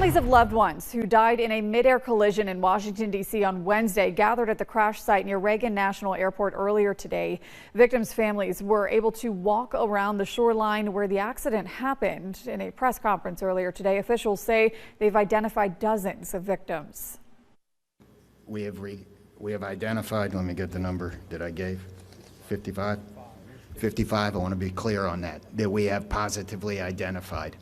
Families of loved ones who died in a mid-air collision in Washington, D.C. on Wednesday gathered at the crash site near Reagan National Airport earlier today. Victims' families were able to walk around the shoreline where the accident happened. In a press conference earlier today, officials say they've identified dozens of victims. We have identified, let me get the number that I gave, 55? 55, I want to be clear on that we have positively identified.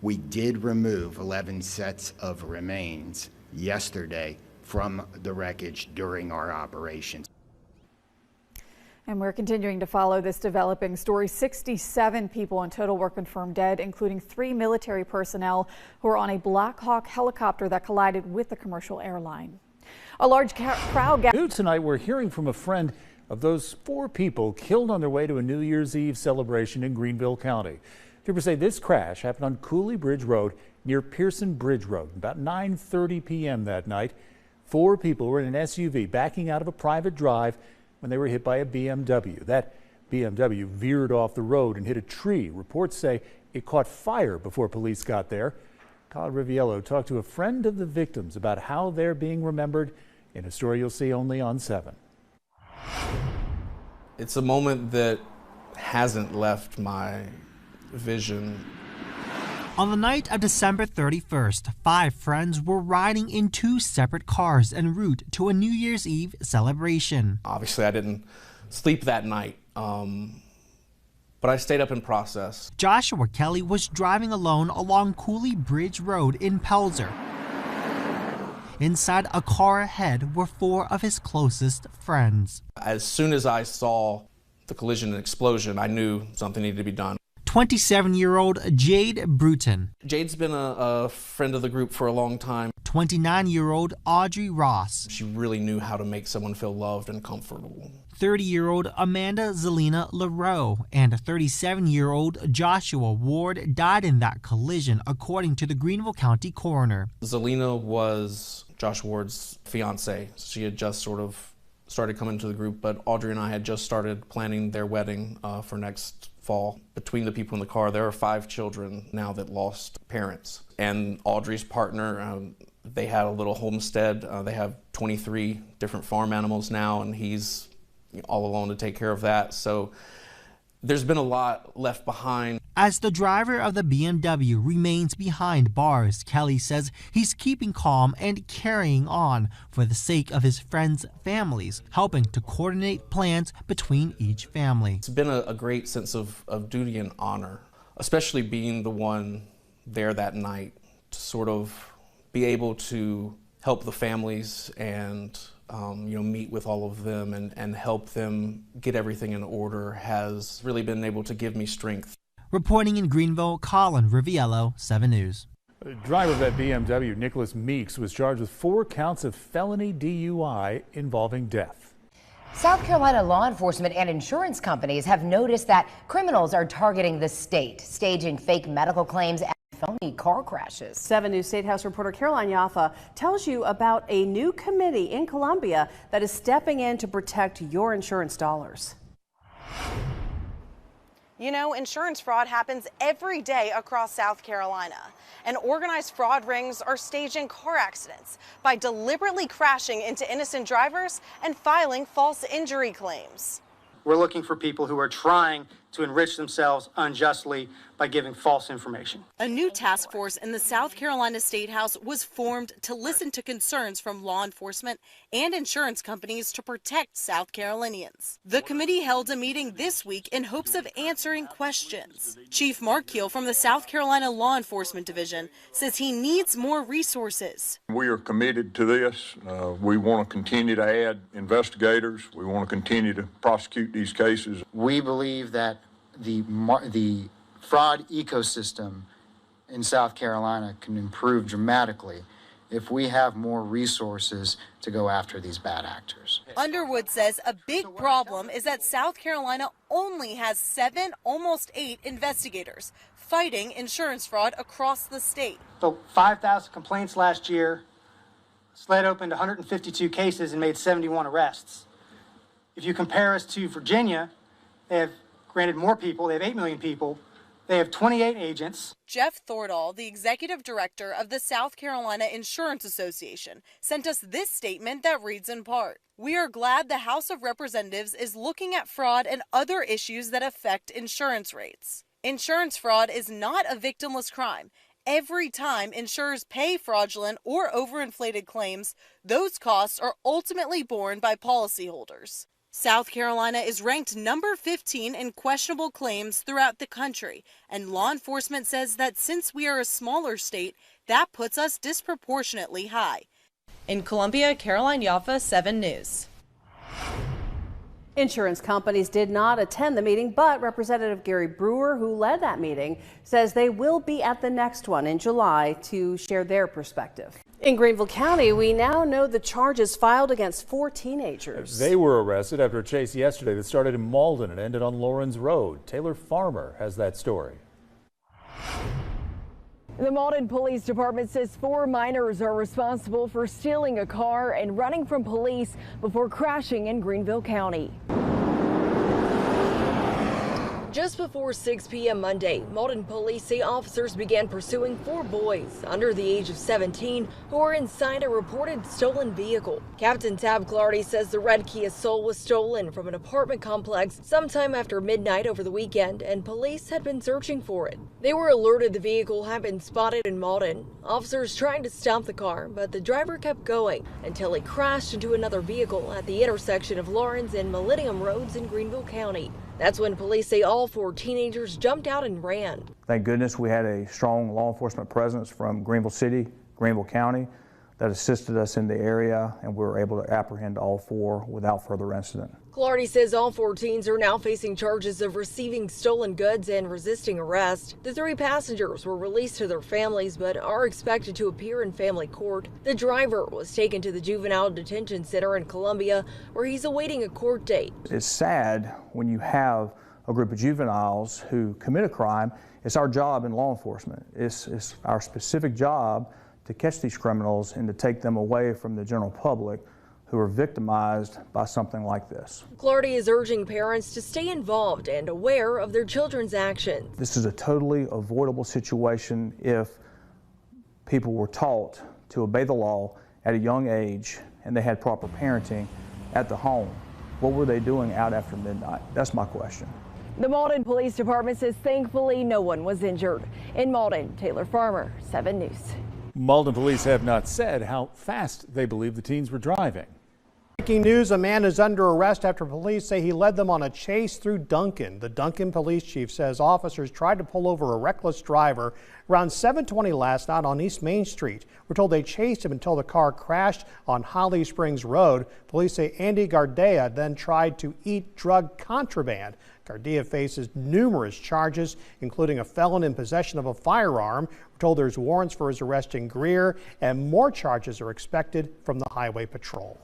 We did remove 11 sets of remains yesterday from the wreckage during our operations. And we're continuing to follow this developing story. 67 people in total were confirmed dead, including 3 military personnel who were on a Black Hawk helicopter that collided with the commercial airline. A large crowd gathered. Tonight we're hearing from a friend of those 4 people killed on their way to a New Year's Eve celebration in Greenville County. Troopers say this crash happened on Cooley Bridge Road near Pearson Bridge Road about 9:30 p.m. that night. 4 people were in an SUV backing out of a private drive when they were hit by a BMW. That BMW veered off the road and hit a tree. Reports say it caught fire before police got there. Kyle Riviello talked to a friend of the victims about how they're being remembered in a story you'll see only on 7. It's a moment that hasn't left my vision. On the night of December 31st, 5 friends were riding in 2 separate cars en route to a New Year's Eve celebration. Obviously, I didn't sleep that night, but I stayed up in process. Joshua Kelly was driving alone along Cooley Bridge Road in Pelzer. Inside a car ahead were 4 of his closest friends. As soon as I saw the collision and explosion, I knew something needed to be done. 27-year-old Jade Bruton. Jade's been a friend of the group for a long time. 29-year-old Audrey Ross. She really knew how to make someone feel loved and comfortable. 30-year-old Amanda Zelina LaRoe and 37-year-old Joshua Ward died in that collision, according to the Greenville County coroner. Zelina was Josh Ward's fiance. She had just sort of started coming to the group, but Audrey and I had just started planning their wedding for next fall. Between the people in the car, there are 5 children now that lost parents. And Audrey's partner, they had a little homestead. They have 23 different farm animals now, and he's all alone to take care of that. So there's been a lot left behind. As the driver of the BMW remains behind bars, Kelly says he's keeping calm and carrying on for the sake of his friends' families, helping to coordinate plans between each family. It's been a great sense of duty and honor, especially being the one there that night to sort of be able to help the families and meet with all of them and help them get everything in order has really been able to give me strength. Reporting in Greenville, Colin Riviello, 7 News. The driver of that BMW, Nicholas Meeks, was charged with 4 counts of felony DUI involving death. South Carolina law enforcement and insurance companies have noticed that criminals are targeting the state, staging fake medical claims and phony car crashes. 7 News State House reporter Caroline Yaffa tells you about a new committee in Columbia that is stepping in to protect your insurance dollars. You know, insurance fraud happens every day across South Carolina, and organized fraud rings are staging car accidents by deliberately crashing into innocent drivers and filing false injury claims. We're looking for people who are trying to enrich themselves unjustly by giving false information. A new task force in the South Carolina State House was formed to listen to concerns from law enforcement and insurance companies to protect South Carolinians. The committee held a meeting this week in hopes of answering questions. Chief Mark Keel from the South Carolina Law Enforcement Division says he needs more resources. We are committed to this. We want to continue to add investigators. We want to continue to prosecute these cases. We believe that the fraud ecosystem in South Carolina can improve dramatically if we have more resources to go after these bad actors. Underwood says a big problem is that South Carolina only has 7, almost 8 investigators fighting insurance fraud across the state. So 5,000 complaints last year, SLED opened 152 cases and made 71 arrests. If you compare us to Virginia, they have granted more people, they have 8 million people, They have 28 agents. Jeff Thordahl, the executive director of the South Carolina Insurance Association, sent us this statement that reads in part, "We are glad the House of Representatives is looking at fraud and other issues that affect insurance rates. Insurance fraud is not a victimless crime. Every time insurers pay fraudulent or overinflated claims, those costs are ultimately borne by policyholders." South Carolina is ranked number 15 in questionable claims throughout the country, and law enforcement says that since we are a smaller state, that puts us disproportionately high. In Columbia, Caroline Yaffa, 7 News. Insurance companies did not attend the meeting, but Representative Gary Brewer, who led that meeting, says they will be at the next one in July to share their perspective. In Greenville County, we now know the charges filed against 4 teenagers. They were arrested after a chase yesterday that started in Mauldin and ended on Lawrence Road. Taylor Farmer has that story. The Mauldin Police Department says 4 minors are responsible for stealing a car and running from police before crashing in Greenville County. Just before 6 p.m. Monday, Mauldin police say officers began pursuing 4 boys under the age of 17 who were inside a reported stolen vehicle. Captain Tab Clardy says the red Kia Soul was stolen from an apartment complex sometime after midnight over the weekend, and police had been searching for it. They were alerted the vehicle had been spotted in Mauldin. Officers tried to stop the car, but the driver kept going until he crashed into another vehicle at the intersection of Lawrence and Millennium Roads in Greenville County. That's when police say all 4 teenagers jumped out and ran. Thank goodness we had a strong law enforcement presence from Greenville City, Greenville County, that assisted us in the area, and we were able to apprehend all 4 without further incident. Clardy says all 4 teens are now facing charges of receiving stolen goods and resisting arrest. The 3 passengers were released to their families but are expected to appear in family court. The driver was taken to the Juvenile Detention Center in Columbia, where he's awaiting a court date. It's sad when you have a group of juveniles who commit a crime. It's our job in law enforcement. It's our specific job to catch these criminals and to take them away from the general public who are victimized by something like this. Clardy is urging parents to stay involved and aware of their children's actions. This is a totally avoidable situation if people were taught to obey the law at a young age and they had proper parenting at the home. What were they doing out after midnight? That's my question. The Mauldin Police Department says thankfully no one was injured. In Mauldin, Taylor Farmer, 7 News. Mauldin police have not said how fast they believe the teens were driving. Breaking news, a man is under arrest after police say he led them on a chase through Duncan. The Duncan police chief says officers tried to pull over a reckless driver around 7:20 last night on East Main Street. We're told they chased him until the car crashed on Holly Springs Road. Police say Andy Gardea then tried to eat drug contraband. Gardea faces numerous charges, including a felon in possession of a firearm. We're told there's warrants for his arrest in Greer, and more charges are expected from the Highway Patrol.